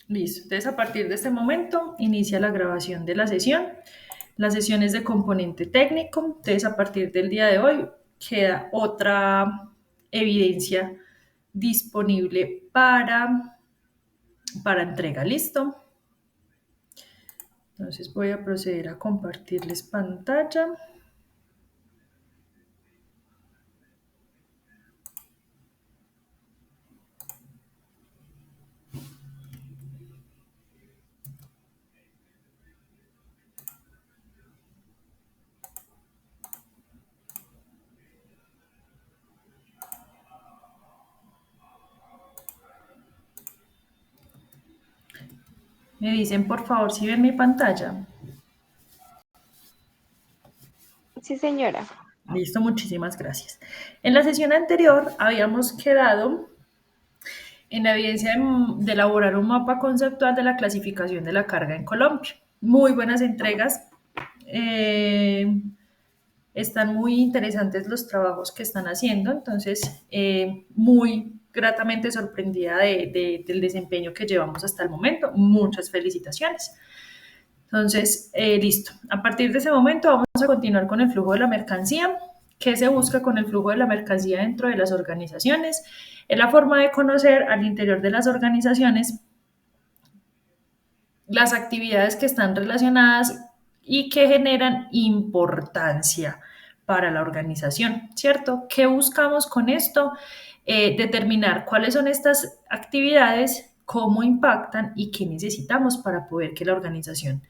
Listo. Entonces, a partir de este momento, inicia la grabación de la sesión. La sesión es de componente técnico. Entonces, a partir del día de hoy, queda otra evidencia disponible para entrega. ¿Listo? Entonces, voy a proceder a compartirles pantalla. Me dicen, por favor, si ven mi pantalla. Sí, señora. Listo, muchísimas gracias. En la sesión anterior habíamos quedado en la evidencia de elaborar un mapa conceptual de la clasificación de la carga en Colombia. Muy buenas entregas. Eh, Están muy interesantes los trabajos que están haciendo, entonces muy gratamente sorprendida del desempeño que llevamos hasta el momento. Muchas felicitaciones. Entonces, listo. A partir de ese momento vamos a continuar con el flujo de la mercancía. ¿Qué se busca con el flujo de la mercancía dentro de las organizaciones? Es la forma de conocer al interior de las organizaciones las actividades que están relacionadas y que generan importancia para la organización, ¿cierto? ¿Qué buscamos con esto? Determinar cuáles son estas actividades, cómo impactan y qué necesitamos para poder que la organización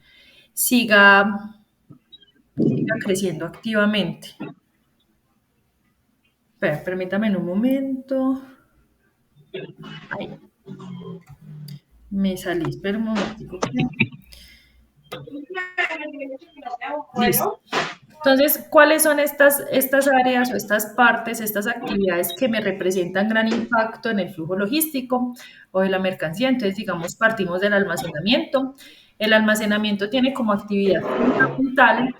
siga, siga creciendo activamente. Permítame un momento. Ay, me salí, espera un momentico. Listo. Entonces, ¿cuáles son estas áreas o estas partes, estas actividades que me representan gran impacto en el flujo logístico o de la mercancía? Entonces, digamos, partimos del almacenamiento. El almacenamiento tiene como actividad fundamental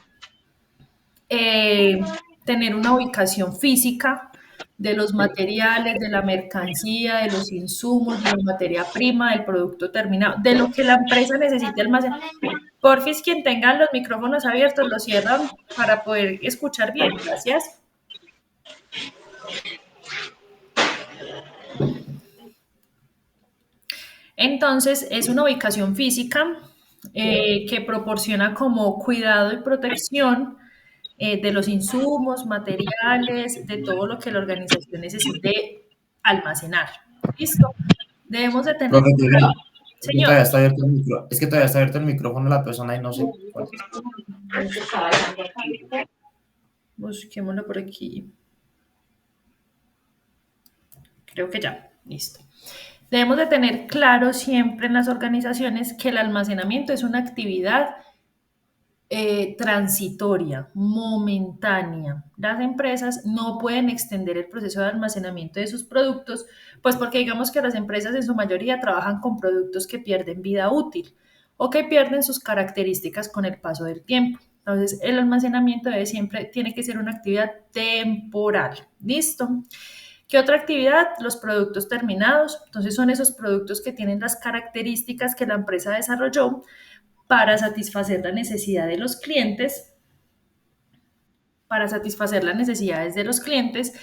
tener una ubicación física de los materiales, de la mercancía, de los insumos, de la materia prima, del producto terminado, de lo que la empresa necesite almacenar. Porfis, quien tenga los micrófonos abiertos, los cierran para poder escuchar bien. Gracias. Entonces, es una ubicación física que proporciona como cuidado y protección de los insumos, materiales, de todo lo que la organización necesite almacenar. ¿Listo? Debemos de tener, Profe, Julia, es que señor, todavía está abierto el es que todavía está abierto el micrófono de la persona y no sé cuál es. busquémoslo por aquí. Creo que ya, listo. Debemos de tener claro siempre en las organizaciones que el almacenamiento es una actividad transitoria, momentánea. Las empresas no pueden extender el proceso de almacenamiento de sus productos, pues porque digamos que las empresas en su mayoría trabajan con productos que pierden vida útil o que pierden sus características con el paso del tiempo. Entonces, el almacenamiento tiene que ser una actividad temporal. ¿Listo? ¿Qué otra actividad? Los productos terminados. Entonces, son esos productos que tienen las características que la empresa desarrolló para satisfacer la necesidad de los clientes, para satisfacer las necesidades de los clientes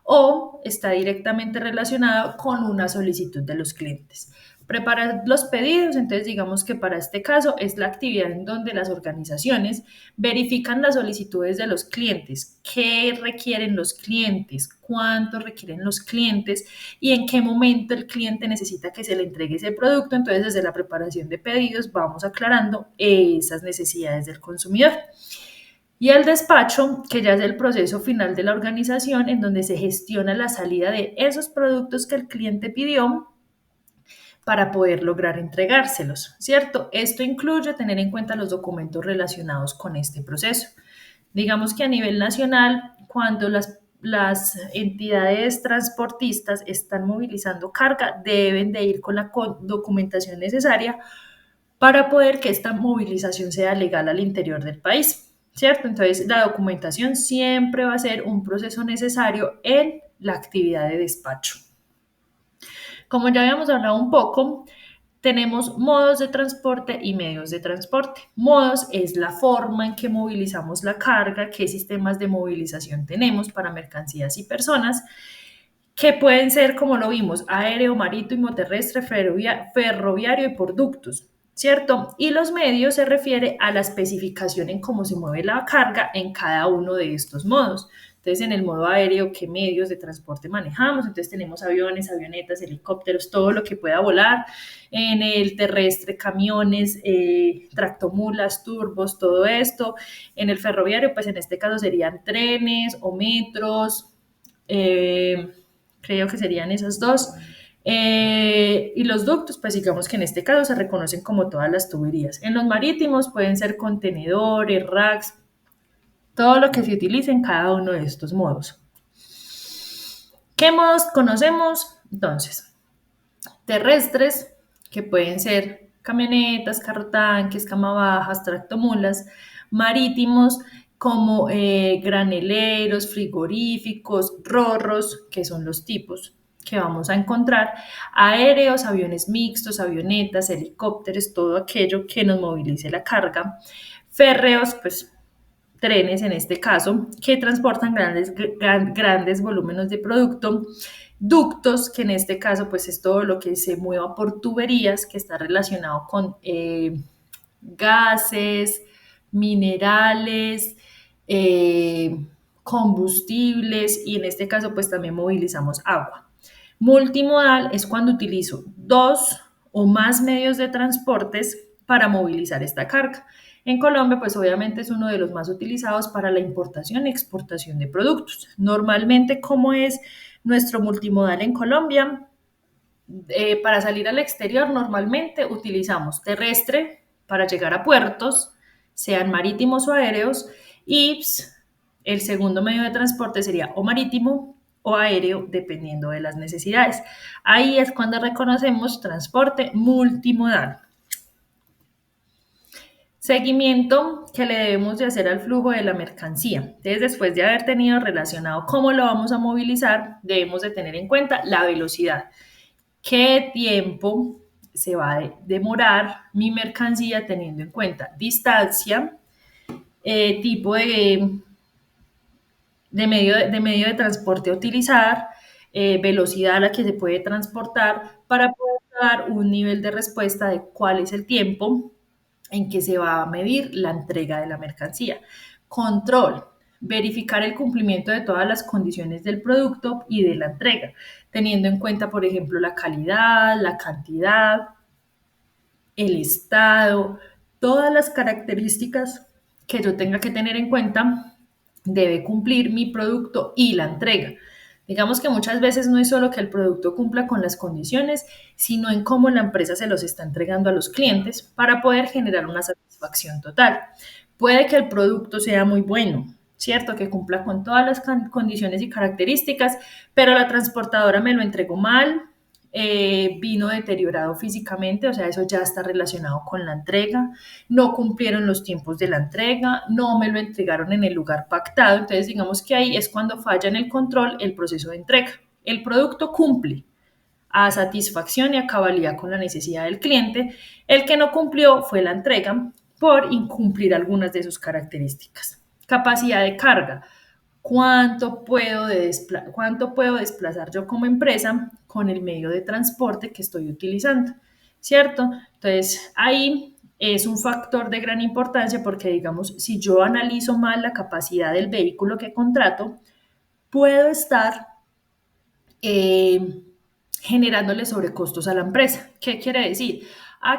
o está directamente relacionado con una solicitud de los clientes. Preparar los pedidos, entonces digamos que para este caso es la actividad en donde las organizaciones verifican las solicitudes de los clientes, qué requieren los clientes, cuánto requieren los clientes y en qué momento el cliente necesita que se le entregue ese producto. Entonces desde la preparación de pedidos vamos aclarando esas necesidades del consumidor. Y el despacho, que ya es el proceso final de la organización en donde se gestiona la salida de esos productos que el cliente pidió para poder lograr entregárselos, ¿cierto? Esto incluye tener en cuenta los documentos relacionados con este proceso. Digamos que a nivel nacional, cuando las entidades transportistas están movilizando carga, deben de ir con la documentación necesaria para poder que esta movilización sea legal al interior del país, ¿cierto? Entonces, la documentación siempre va a ser un proceso necesario en la actividad de despacho. Como ya habíamos hablado un poco, tenemos modos de transporte y medios de transporte. Modos es la forma en que movilizamos la carga, qué sistemas de movilización tenemos para mercancías y personas, que pueden ser, como lo vimos, aéreo, marítimo, terrestre, ferroviario y por ductos, ¿cierto? Y los medios se refiere a la especificación en cómo se mueve la carga en cada uno de estos modos. Entonces, en el modo aéreo, ¿qué medios de transporte manejamos? Entonces, tenemos aviones, avionetas, helicópteros, todo lo que pueda volar. En el terrestre, camiones, tractomulas, turbos, todo esto. En el ferroviario, pues en este caso serían trenes o metros, creo que serían esas dos. Y los ductos, pues digamos que en este caso se reconocen como todas las tuberías. En los marítimos pueden ser contenedores, racks, todo lo que se utilice en cada uno de estos modos. ¿Qué modos conocemos? Entonces, terrestres, que pueden ser camionetas, carrotanques, camabajas, tractomulas, marítimos, como graneleros, frigoríficos, rorros, que son los tipos que vamos a encontrar, aéreos, aviones mixtos, avionetas, helicópteros, todo aquello que nos movilice la carga, férreos, pues trenes en este caso, que transportan grandes volúmenes de producto, ductos, que en este caso pues es todo lo que se mueva por tuberías, que está relacionado con gases, minerales, combustibles y en este caso pues también movilizamos agua. Multimodal es cuando utilizo dos o más medios de transportes para movilizar esta carga. En Colombia, pues obviamente es uno de los más utilizados para la importación y exportación de productos. Normalmente, ¿cómo es nuestro multimodal en Colombia? Para salir al exterior, normalmente utilizamos terrestre para llegar a puertos, sean marítimos o aéreos, y el segundo medio de transporte sería o marítimo o aéreo, dependiendo de las necesidades. Ahí es cuando reconocemos transporte multimodal. Seguimiento que le debemos de hacer al flujo de la mercancía. Entonces, después de haber tenido relacionado cómo lo vamos a movilizar, debemos de tener en cuenta la velocidad. ¿Qué tiempo se va a demorar mi mercancía teniendo en cuenta distancia, tipo medio de transporte a utilizar, velocidad a la que se puede transportar para poder dar un nivel de respuesta de cuál es el tiempo en que se va a medir la entrega de la mercancía? Control, verificar el cumplimiento de todas las condiciones del producto y de la entrega, teniendo en cuenta, por ejemplo, la calidad, la cantidad, el estado, todas las características que yo tenga que tener en cuenta debe cumplir mi producto y la entrega. Digamos que muchas veces no es solo que el producto cumpla con las condiciones, sino en cómo la empresa se los está entregando a los clientes para poder generar una satisfacción total. Puede que el producto sea muy bueno, ¿cierto? Que cumpla con todas las condiciones y características, pero la transportadora me lo entregó mal, vino deteriorado físicamente, o sea, eso ya está relacionado con la entrega, no cumplieron los tiempos de la entrega, no me lo entregaron en el lugar pactado, entonces digamos que ahí es cuando falla en el control el proceso de entrega. El producto cumple a satisfacción y a cabalidad con la necesidad del cliente, el que no cumplió fue la entrega por incumplir algunas de sus características. Capacidad de carga. ¿Cuánto puedo desplazar yo como empresa con el medio de transporte que estoy utilizando? ¿Cierto? Entonces, ahí es un factor de gran importancia porque, digamos, si yo analizo mal la capacidad del vehículo que contrato, puedo estar generándole sobrecostos a la empresa. ¿Qué quiere decir?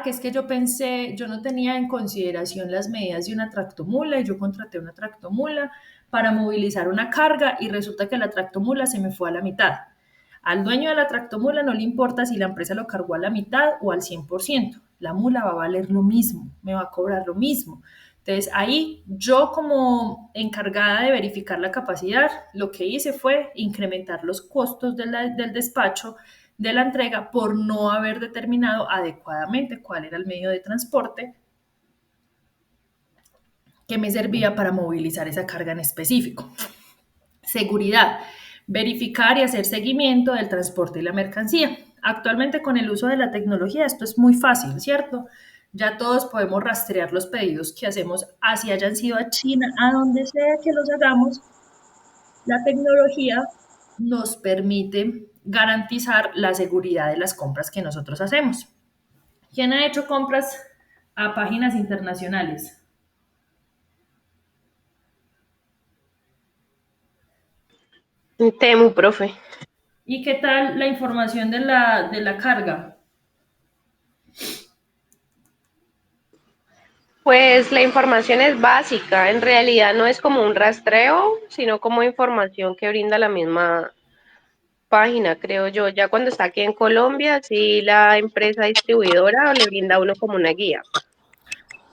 Que es que yo no tenía en consideración las medidas de una tractomula y yo contraté una tractomula para movilizar una carga y resulta que la tractomula se me fue a la mitad. Al dueño de la tractomula no le importa si la empresa lo cargó a la mitad o al 100%. La mula va a valer lo mismo, me va a cobrar lo mismo. Entonces ahí yo como encargada de verificar la capacidad, lo que hice fue incrementar los costos del despacho de la entrega por no haber determinado adecuadamente cuál era el medio de transporte que me servía para movilizar esa carga en específico. Seguridad, verificar y hacer seguimiento del transporte y la mercancía. Actualmente con el uso de la tecnología esto es muy fácil, ¿cierto? Ya todos podemos rastrear los pedidos que hacemos, así hayan sido a China, a donde sea que los hagamos. La tecnología nos permite garantizar la seguridad de las compras que nosotros hacemos. ¿Quién ha hecho compras a páginas internacionales? Temu, profe. ¿Y qué tal la información de la carga? Pues la información es básica, en realidad no es como un rastreo, sino como información que brinda la misma página, creo yo. Ya cuando está aquí en Colombia, sí la empresa distribuidora le brinda a uno como una guía.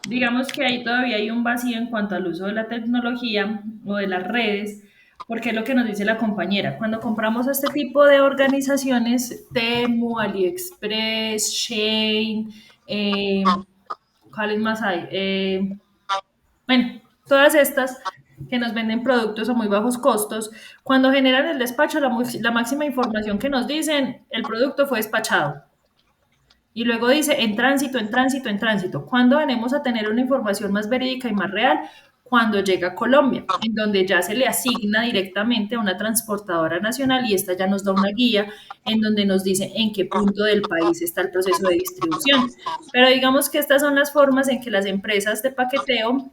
Digamos que ahí todavía hay un vacío en cuanto al uso de la tecnología o de las redes, porque es lo que nos dice la compañera. Cuando compramos a este tipo de organizaciones, Temu, AliExpress, Shein, ¿cuáles más hay? Bueno, todas estas que nos venden productos a muy bajos costos, cuando generan el despacho, la máxima información que nos dicen, el producto fue despachado. Y luego dice en tránsito, en tránsito, en tránsito. ¿Cuándo venimos a tener una información más verídica y más real? Cuando llega a Colombia, en donde ya se le asigna directamente a una transportadora nacional y esta ya nos da una guía en donde nos dice en qué punto del país está el proceso de distribución. Pero digamos que estas son las formas en que las empresas de paqueteo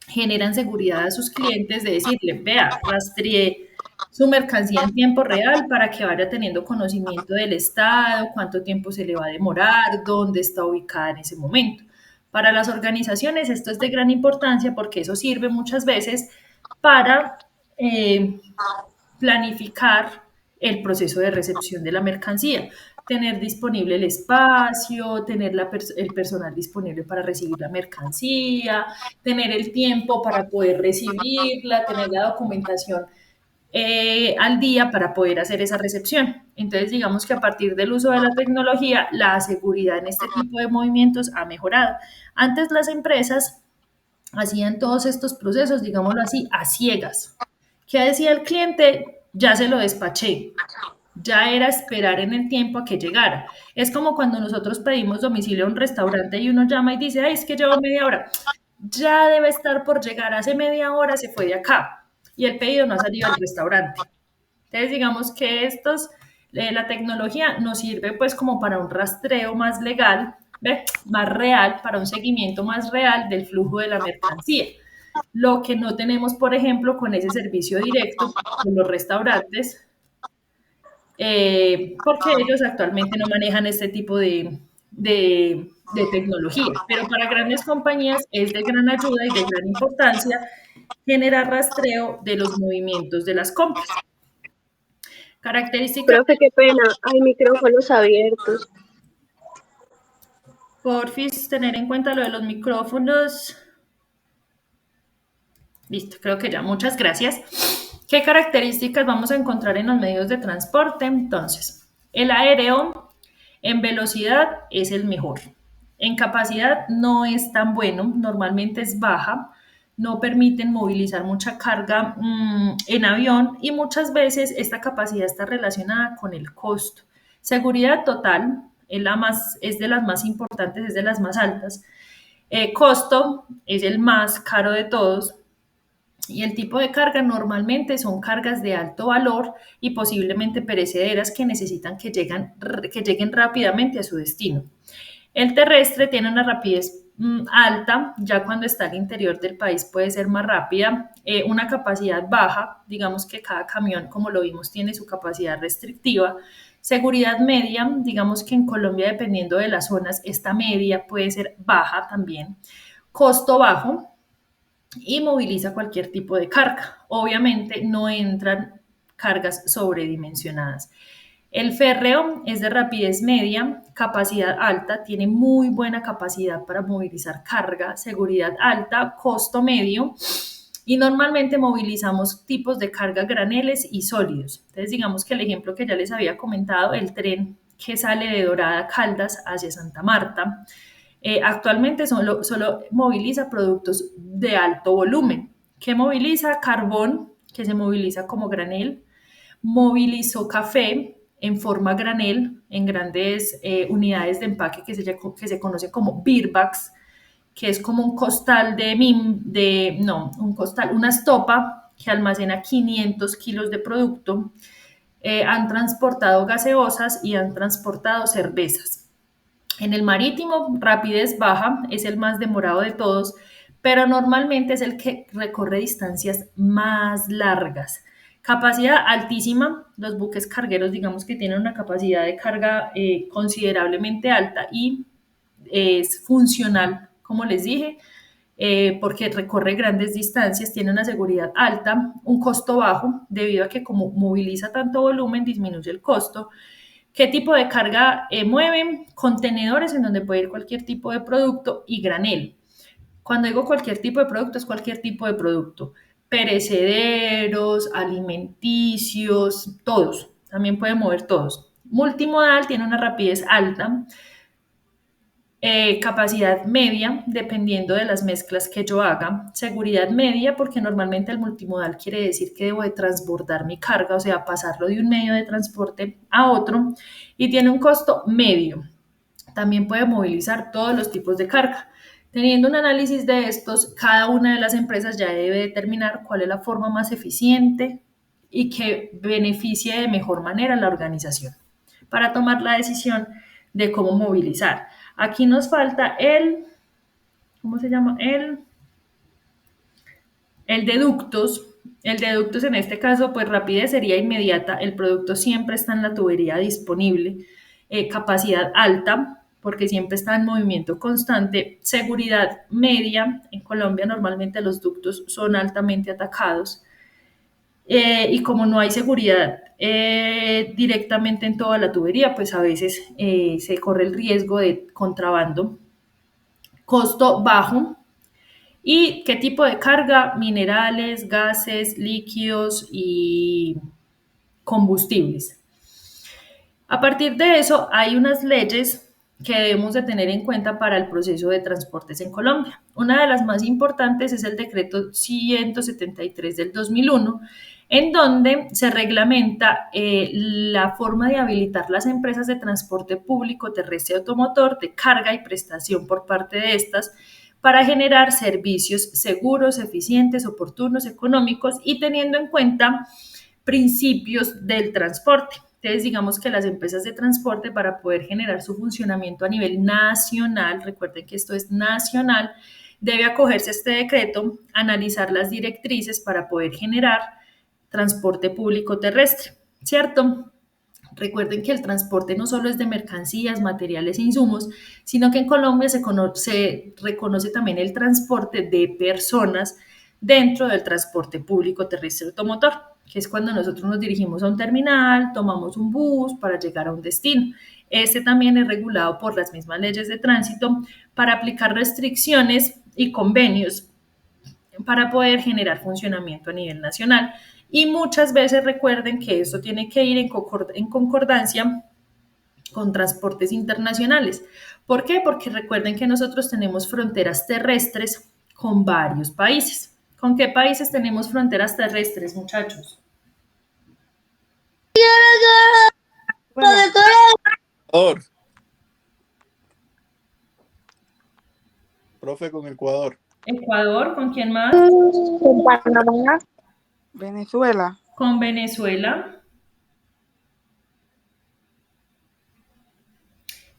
generan seguridad a sus clientes de decirle, vea, rastreé su mercancía en tiempo real para que vaya teniendo conocimiento del estado, cuánto tiempo se le va a demorar, dónde está ubicada en ese momento. Para las organizaciones esto es de gran importancia porque eso sirve muchas veces para eh, planificar el proceso de recepción de la mercancía, tener disponible el espacio, tener el personal disponible para recibir la mercancía, tener el tiempo para poder recibirla, tener la documentación al día para poder hacer esa recepción. Entonces, digamos que a partir del uso de la tecnología, la seguridad en este tipo de movimientos ha mejorado. Antes las empresas hacían todos estos procesos, digámoslo así, a ciegas. ¿Qué decía el cliente? Ya se lo despaché. Ya era esperar en el tiempo a que llegara. Es como cuando nosotros pedimos domicilio a un restaurante y uno llama y dice, ay, es que llevo media hora. Ya debe estar por llegar. Hace media hora se fue de acá y el pedido no ha salido al restaurante. Entonces, digamos que la tecnología nos sirve pues como para un rastreo más legal, ¿ve? Más real, para un seguimiento más real del flujo de la mercancía. Lo que no tenemos, por ejemplo, con ese servicio directo con los restaurantes, porque ellos actualmente no manejan este tipo de tecnología. Pero para grandes compañías es de gran ayuda y de gran importancia generar rastreo de los movimientos de las compras. Características, Profe, qué pena, hay micrófonos abiertos. porfis, tener en cuenta lo de los micrófonos. Listo, creo que ya, muchas gracias. ¿Qué características vamos a encontrar en los medios de transporte? Entonces, el aéreo en velocidad es el mejor. En capacidad no es tan bueno, normalmente es baja, no permiten movilizar mucha carga en avión y muchas veces esta capacidad está relacionada con el costo. Seguridad total es de las más importantes, es de las más altas. Costo es el más caro de todos y el tipo de carga normalmente son cargas de alto valor y posiblemente perecederas que necesitan que lleguen rápidamente a su destino. El terrestre tiene una rapidez alta, ya cuando está al interior del país puede ser más rápida, una capacidad baja, digamos que cada camión, como lo vimos, tiene su capacidad restrictiva. Seguridad media, digamos que en Colombia, dependiendo de las zonas, esta media puede ser baja también. Costo bajo, y moviliza cualquier tipo de carga. Obviamente no entran cargas sobredimensionadas. El férreo es de rapidez media, capacidad alta, tiene muy buena capacidad para movilizar carga, seguridad alta, costo medio y normalmente movilizamos tipos de carga graneles y sólidos. Entonces digamos que el ejemplo que ya les había comentado, el tren que sale de Dorada Caldas hacia Santa Marta, actualmente solo moviliza productos de alto volumen. ¿Qué moviliza? Carbón, que se moviliza como granel, movilizó café, en forma granel, en grandes unidades de empaque que se conocen como beer bags, que es como un costal una estopa que almacena 500 kilos de producto. Han transportado gaseosas y han transportado cervezas. En el marítimo, rapidez baja, es el más demorado de todos, pero normalmente es el que recorre distancias más largas. Capacidad altísima, los buques cargueros digamos que tienen una capacidad de carga considerablemente alta y es funcional, como les dije, porque recorre grandes distancias, tiene una seguridad alta, un costo bajo, debido a que como moviliza tanto volumen, disminuye el costo. ¿Qué tipo de carga mueven? Contenedores en donde puede ir cualquier tipo de producto y granel. Cuando digo cualquier tipo de producto, es cualquier tipo de producto. Perecederos, alimenticios, todos. También puede mover todos. Multimodal tiene una rapidez alta, capacidad media, dependiendo de las mezclas que yo haga, seguridad media, porque normalmente el multimodal quiere decir que debo de transbordar mi carga, o sea, pasarlo de un medio de transporte a otro, y tiene un costo medio. También puede movilizar todos los tipos de carga. Teniendo un análisis de estos, cada una de las empresas ya debe determinar cuál es la forma más eficiente y que beneficie de mejor manera a la organización para tomar la decisión de cómo movilizar. Aquí nos falta ¿cómo se llama? El deductos. El deductos en este caso, pues rapidez sería inmediata. El producto siempre está en la tubería disponible. Capacidad alta, porque siempre está en movimiento constante. Seguridad media. En Colombia normalmente los ductos son altamente atacados. Y como no hay seguridad directamente en toda la tubería, pues a veces se corre el riesgo de contrabando. Costo bajo. ¿Y qué tipo de carga? Minerales, gases, líquidos y combustibles. A partir de eso, hay unas leyes que debemos de tener en cuenta para el proceso de transportes en Colombia. Una de las más importantes es el decreto 173 del 2001, en donde se reglamenta la forma de habilitar las empresas de transporte público terrestre automotor de carga y prestación por parte de estas para generar servicios seguros, eficientes, oportunos, económicos y teniendo en cuenta principios del transporte. Entonces, digamos que las empresas de transporte para poder generar su funcionamiento a nivel nacional, recuerden que esto es nacional, debe acogerse a este decreto, analizar las directrices para poder generar transporte público terrestre, ¿cierto? Recuerden que el transporte no solo es de mercancías, materiales e insumos, sino que en Colombia se reconoce también el transporte de personas dentro del transporte público terrestre automotor, que es cuando nosotros nos dirigimos a un terminal, tomamos un bus para llegar a un destino. Este también es regulado por las mismas leyes de tránsito para aplicar restricciones y convenios para poder generar funcionamiento a nivel nacional. Y muchas veces recuerden que esto tiene que ir en concordancia con transportes internacionales. ¿Por qué? Porque recuerden que nosotros tenemos fronteras terrestres con varios países. ¿Con qué países tenemos fronteras terrestres, muchachos? Ecuador. Profe, con Ecuador. Ecuador, ¿con quién más? Con Panamá. Venezuela. Con Venezuela.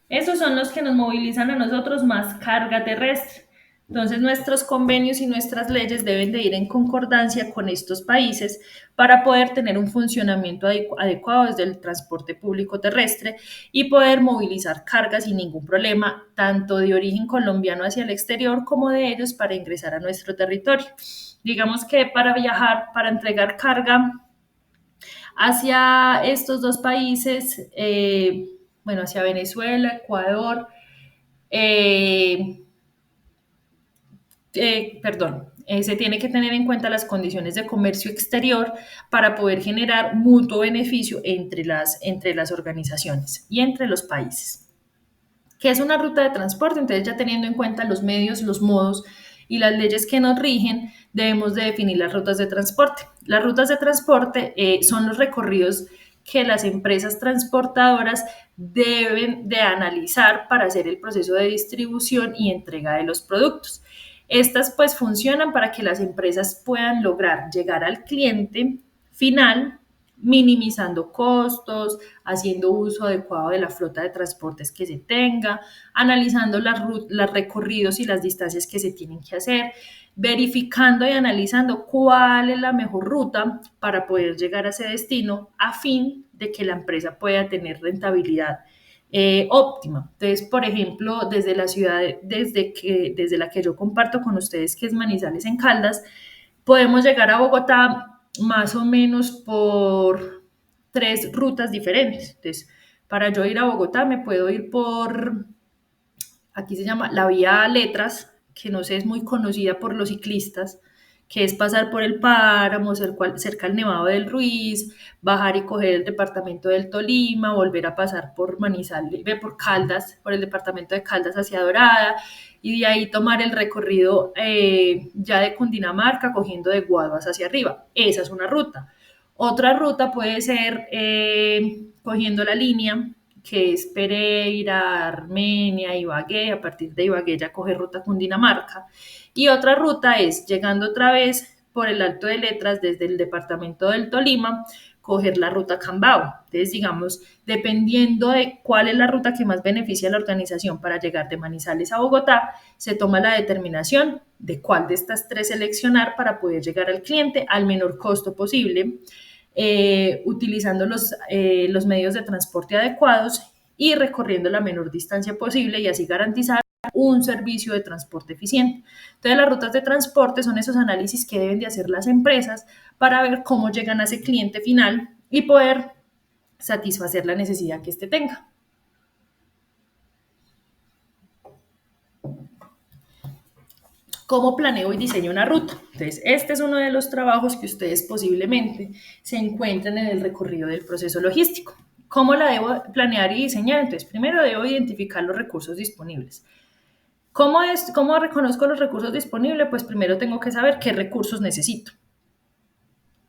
Esos son los que nos movilizan a nosotros más carga terrestre. Entonces, nuestros convenios y nuestras leyes deben de ir en concordancia con estos países para poder tener un funcionamiento adecuado desde el transporte público terrestre y poder movilizar cargas sin ningún problema, tanto de origen colombiano hacia el exterior como de ellos para ingresar a nuestro territorio. Digamos que para viajar, para entregar carga hacia estos dos países, hacia Venezuela, Ecuador, se tiene que tener en cuenta las condiciones de comercio exterior para poder generar mutuo beneficio entre las organizaciones y entre los países. ¿Qué es una ruta de transporte? Entonces, ya teniendo en cuenta los medios, los modos y las leyes que nos rigen, debemos de definir las rutas de transporte. Las rutas de transporte son los recorridos que las empresas transportadoras deben de analizar para hacer el proceso de distribución y entrega de los productos. Estas pues funcionan para que las empresas puedan lograr llegar al cliente final minimizando costos, haciendo uso adecuado de la flota de transportes que se tenga, analizando los recorridos y las distancias que se tienen que hacer, verificando y analizando cuál es la mejor ruta para poder llegar a ese destino a fin de que la empresa pueda tener rentabilidad óptima. Entonces, por ejemplo, desde la ciudad, desde la que yo comparto con ustedes, que es Manizales en Caldas, podemos llegar a Bogotá más o menos por 3 rutas diferentes. Entonces, para yo ir a Bogotá me puedo ir por, aquí se llama la vía Letras, que no sé, es muy conocida por los ciclistas, que es pasar por el páramo, cerca al Nevado del Ruiz, bajar y coger el departamento del Tolima, volver a pasar por Manizales, por Caldas, por el departamento de Caldas hacia Dorada, y de ahí tomar el recorrido ya de Cundinamarca, cogiendo de Guaduas hacia arriba. Esa es una ruta. Otra ruta puede ser cogiendo la línea que es Pereira, Armenia, Ibagué, a partir de Ibagué ya coge ruta Cundinamarca. Y otra ruta es llegando otra vez por el Alto de Letras desde el departamento del Tolima, coger la ruta Cambao. Entonces, digamos, dependiendo de cuál es la ruta que más beneficia a la organización para llegar de Manizales a Bogotá, se toma la determinación de cuál de estas 3 seleccionar para poder llegar al cliente al menor costo posible, utilizando los medios de transporte adecuados y recorriendo la menor distancia posible y así garantizar un servicio de transporte eficiente. Entonces, las rutas de transporte son esos análisis que deben de hacer las empresas para ver cómo llegan a ese cliente final y poder satisfacer la necesidad que éste tenga. ¿Cómo planeo y diseño una ruta? Entonces, este es uno de los trabajos que ustedes posiblemente se encuentren en el recorrido del proceso logístico. ¿Cómo la debo planear y diseñar? Entonces, primero debo identificar los recursos disponibles. ¿Cómo reconozco los recursos disponibles? Pues primero tengo que saber qué recursos necesito.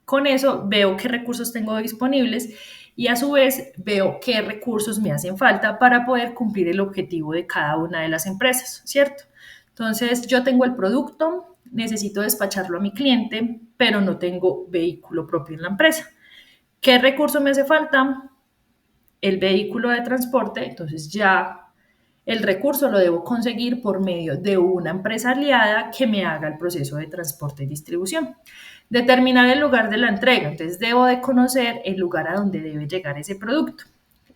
Con eso veo qué recursos tengo disponibles y a su vez veo qué recursos me hacen falta para poder cumplir el objetivo de cada una de las empresas, ¿cierto? Entonces, yo tengo el producto, necesito despacharlo a mi cliente, pero no tengo vehículo propio en la empresa. ¿Qué recurso me hace falta? El vehículo de transporte. Entonces, ya el recurso lo debo conseguir por medio de una empresa aliada que me haga el proceso de transporte y distribución. Determinar el lugar de la entrega. Entonces, debo de conocer el lugar a donde debe llegar ese producto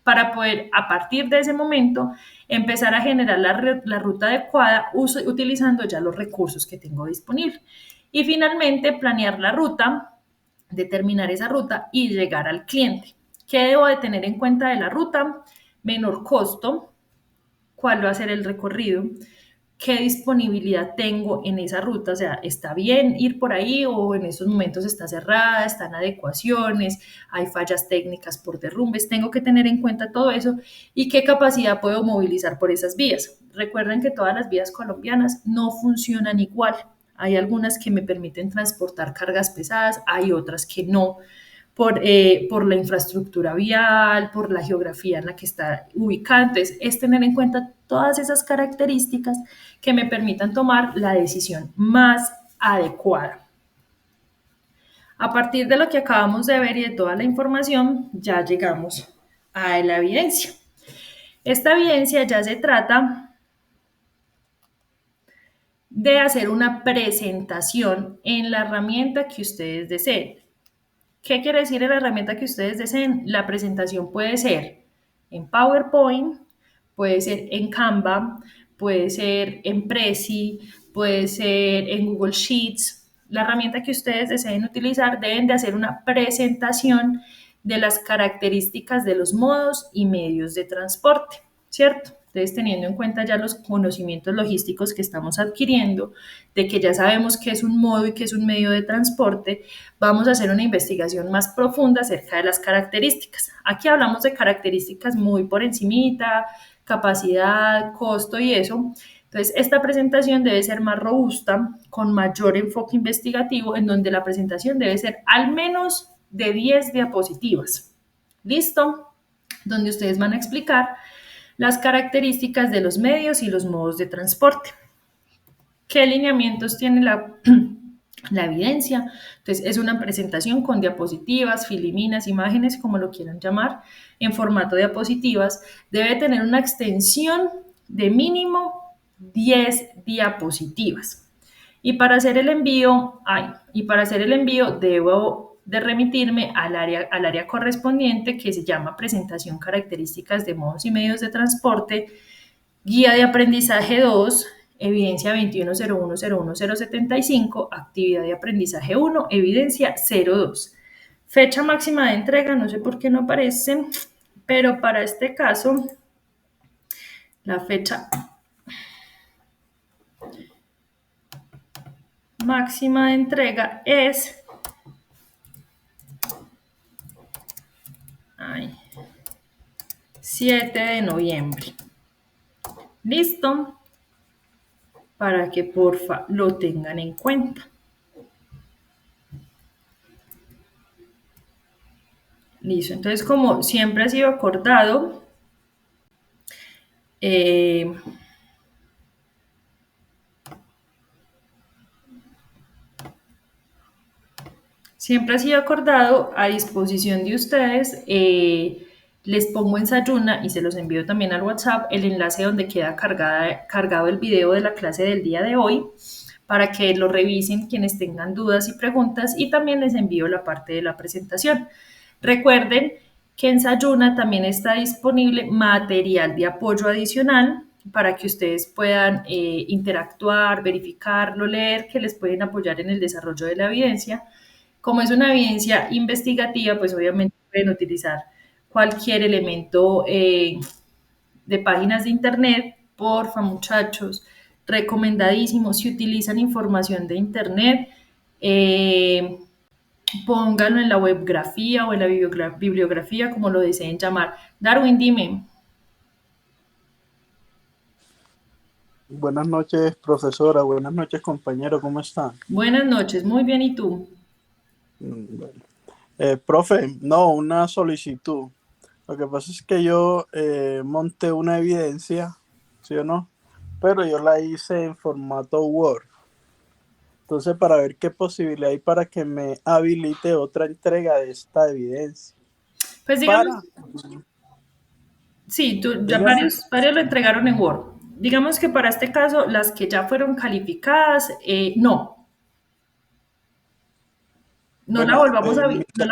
para poder, a partir de ese momento, empezar a generar la ruta adecuada utilizando ya los recursos que tengo disponibles. Y finalmente, planear la ruta, determinar esa ruta y llegar al cliente. ¿Qué debo de tener en cuenta de la ruta? Menor costo, cuál va a ser el recorrido, qué disponibilidad tengo en esa ruta, o sea, ¿está bien ir por ahí o en estos momentos está cerrada, están adecuaciones, hay fallas técnicas por derrumbes? Tengo que tener en cuenta todo eso y qué capacidad puedo movilizar por esas vías. Recuerden que todas las vías colombianas no funcionan igual. Hay algunas que me permiten transportar cargas pesadas, hay otras que no, por la infraestructura vial, por la geografía en la que está ubicada. Entonces, es tener en cuenta todas esas características que me permitan tomar la decisión más adecuada. A partir de lo que acabamos de ver y de toda la información, ya llegamos a la evidencia. Esta evidencia ya se trata de hacer una presentación en la herramienta que ustedes deseen. ¿Qué quiere decir en la herramienta que ustedes deseen? La presentación puede ser en PowerPoint, puede ser en Canva, puede ser en Prezi, puede ser en Google Sheets. La herramienta que ustedes deseen utilizar deben de hacer una presentación de las características de los modos y medios de transporte, ¿cierto? Entonces, teniendo en cuenta ya los conocimientos logísticos que estamos adquiriendo, de que ya sabemos qué es un modo y qué es un medio de transporte, vamos a hacer una investigación más profunda acerca de las características. Aquí hablamos de características muy por encimita, capacidad, costo y eso. Entonces, esta presentación debe ser más robusta, con mayor enfoque investigativo, en donde la presentación debe ser al menos de 10 diapositivas. ¿Listo? Donde ustedes van a explicar las características de los medios y los modos de transporte. ¿Qué lineamientos tiene la evidencia? Entonces, es una presentación con diapositivas, filiminas, imágenes, como lo quieran llamar, en formato de diapositivas. Debe tener una extensión de mínimo 10 diapositivas. Y para hacer el envío, debo de remitirme al área correspondiente, que se llama presentación características de modos y medios de transporte, guía de aprendizaje 2, evidencia 21.01.01075, actividad de aprendizaje 1, evidencia 02. Fecha máxima de entrega, no sé por qué no aparece, pero para este caso, la fecha máxima de entrega es 7 de noviembre. ¿Listo? Para que porfa lo tengan en cuenta. Listo, entonces como siempre ha sido acordado, a disposición de ustedes, les pongo en Sayuna y se los envío también al WhatsApp el enlace donde queda cargado el video de la clase del día de hoy para que lo revisen quienes tengan dudas y preguntas, y también les envío la parte de la presentación. Recuerden que en Sayuna también está disponible material de apoyo adicional para que ustedes puedan interactuar, verificarlo, leer, que les pueden apoyar en el desarrollo de la evidencia. Como es una evidencia investigativa, pues obviamente pueden utilizar cualquier elemento de páginas de internet. Porfa, muchachos, recomendadísimo, si utilizan información de internet, pónganlo en la webgrafía o en la bibliografía, como lo deseen llamar. Darwin, dime. Buenas noches, profesora. Buenas noches, compañero. ¿Cómo están? Buenas noches, muy bien, ¿y tú? Bueno. Profe, no, una solicitud. Lo que pasa es que yo monté una evidencia, ¿sí o no? Pero yo la hice en formato Word. Entonces, para ver qué posibilidad hay para que me habilite otra entrega de esta evidencia. Pues digamos, sí, ya varios lo entregaron en Word. Digamos que para este caso, las que ya fueron calificadas, no Bueno, la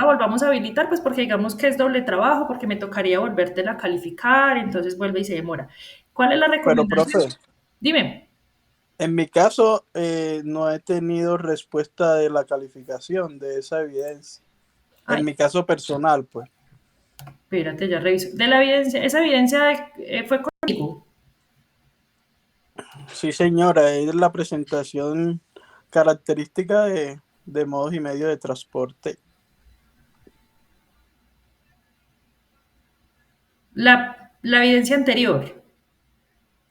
volvamos a habilitar, pues porque digamos que es doble trabajo, porque me tocaría volvértela a calificar, entonces vuelve y se demora. ¿Cuál es la pero, recomendación? profe, Dime. en mi caso, no he tenido respuesta de la calificación de esa evidencia. Ay, En mi caso personal, pues. espérate, ya reviso. De la evidencia, esa evidencia fue contigo. Sí, señora, es la presentación característica de modos y medios de transporte. La evidencia anterior.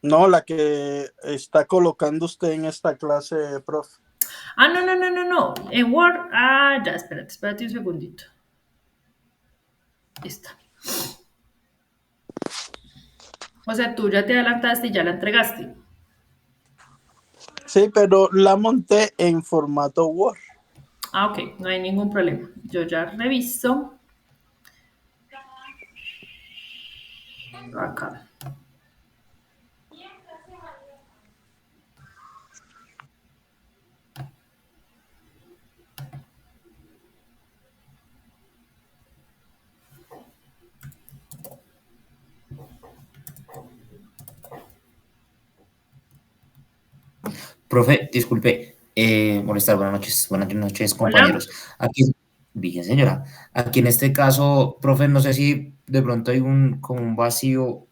No, la que está colocando usted en esta clase, profe. Ah, no. En Word, ya, espérate un segundito. Esta. O sea, tú ya te adelantaste y ya la entregaste. Sí, pero la monté en formato Word. Ah, ok, no hay ningún problema. Yo ya reviso. Acá. Profe, disculpe molestar. Buenas noches, compañeros. Aquí, bien, señora. Aquí en este caso, profe, no sé si de pronto hay como un vacío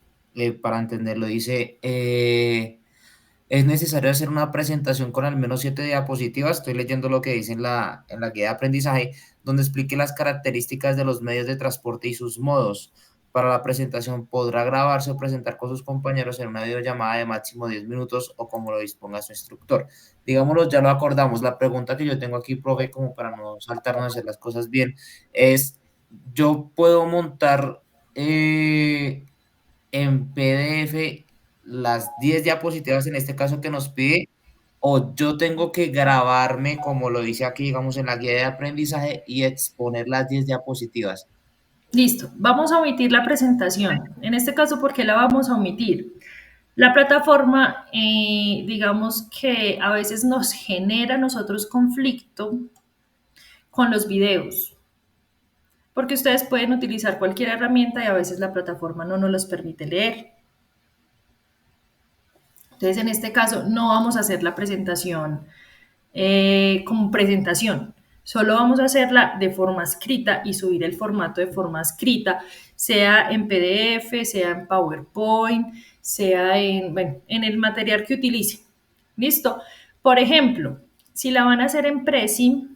para entenderlo. Dice, es necesario hacer una presentación con al menos 7 diapositivas. Estoy leyendo lo que dice en la guía de aprendizaje, donde explique las características de los medios de transporte y sus modos. Para la presentación podrá grabarse o presentar con sus compañeros en una videollamada de máximo 10 minutos o como lo disponga su instructor. Digámoslo, ya lo acordamos. La pregunta que yo tengo aquí, profe, como para no saltarnos a hacer las cosas bien, es yo puedo montar en PDF las 10 diapositivas en este caso que nos pide, o yo tengo que grabarme, como lo dice aquí, digamos, en la guía de aprendizaje y exponer las 10 diapositivas. Listo, vamos a omitir la presentación. En este caso, ¿por qué la vamos a omitir? La plataforma, digamos que a veces nos genera a nosotros conflicto con los videos, porque ustedes pueden utilizar cualquier herramienta y a veces la plataforma no nos los permite leer. Entonces, en este caso, no vamos a hacer la presentación como presentación. Solo vamos a hacerla de forma escrita y subir el formato de forma escrita, sea en PDF, sea en PowerPoint, sea bueno, en el material que utilice. ¿Listo? Por ejemplo, si la van a hacer en Prezi,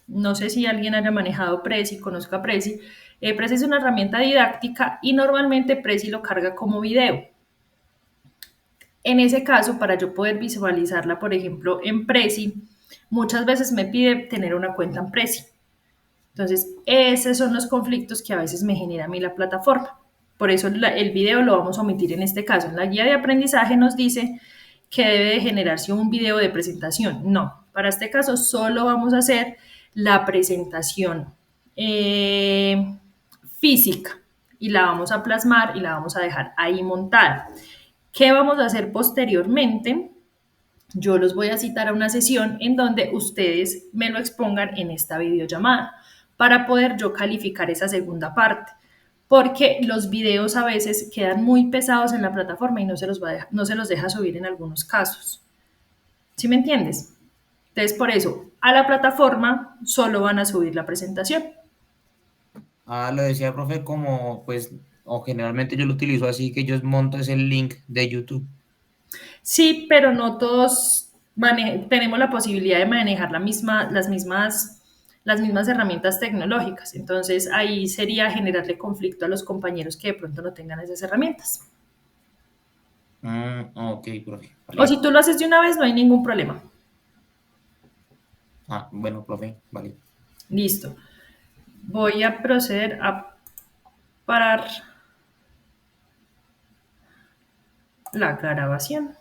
no sé si alguien haya manejado Prezi, conozca Prezi. Prezi es una herramienta didáctica y normalmente Prezi lo carga como video. En ese caso, para yo poder visualizarla, por ejemplo, en Prezi, muchas veces me pide tener una cuenta en Prezi. Entonces, esos son los conflictos que a veces me genera a mí la plataforma. Por eso el video lo vamos a omitir en este caso. En la guía de aprendizaje nos dice que debe de generarse un video de presentación. No, para este caso solo vamos a hacer la presentación física y la vamos a plasmar y la vamos a dejar ahí montada. ¿Qué vamos a hacer posteriormente? Yo los voy a citar a una sesión en donde ustedes me lo expongan en esta videollamada para poder yo calificar esa segunda parte. Porque los videos a veces quedan muy pesados en la plataforma y no se los deja subir en algunos casos. ¿Sí me entiendes? Entonces, por eso, a la plataforma solo van a subir la presentación. Lo decía, profe, como pues, o generalmente yo lo utilizo así, que yo monto ese link de YouTube. Sí, pero no todos tenemos la posibilidad de manejar las mismas herramientas tecnológicas. Entonces, ahí sería generarle conflicto a los compañeros que de pronto no tengan esas herramientas. Ok, profe. O si Vale. tú lo haces de una vez, no hay ningún problema. Bueno, profe, vale. Listo. Voy a proceder a parar la grabación.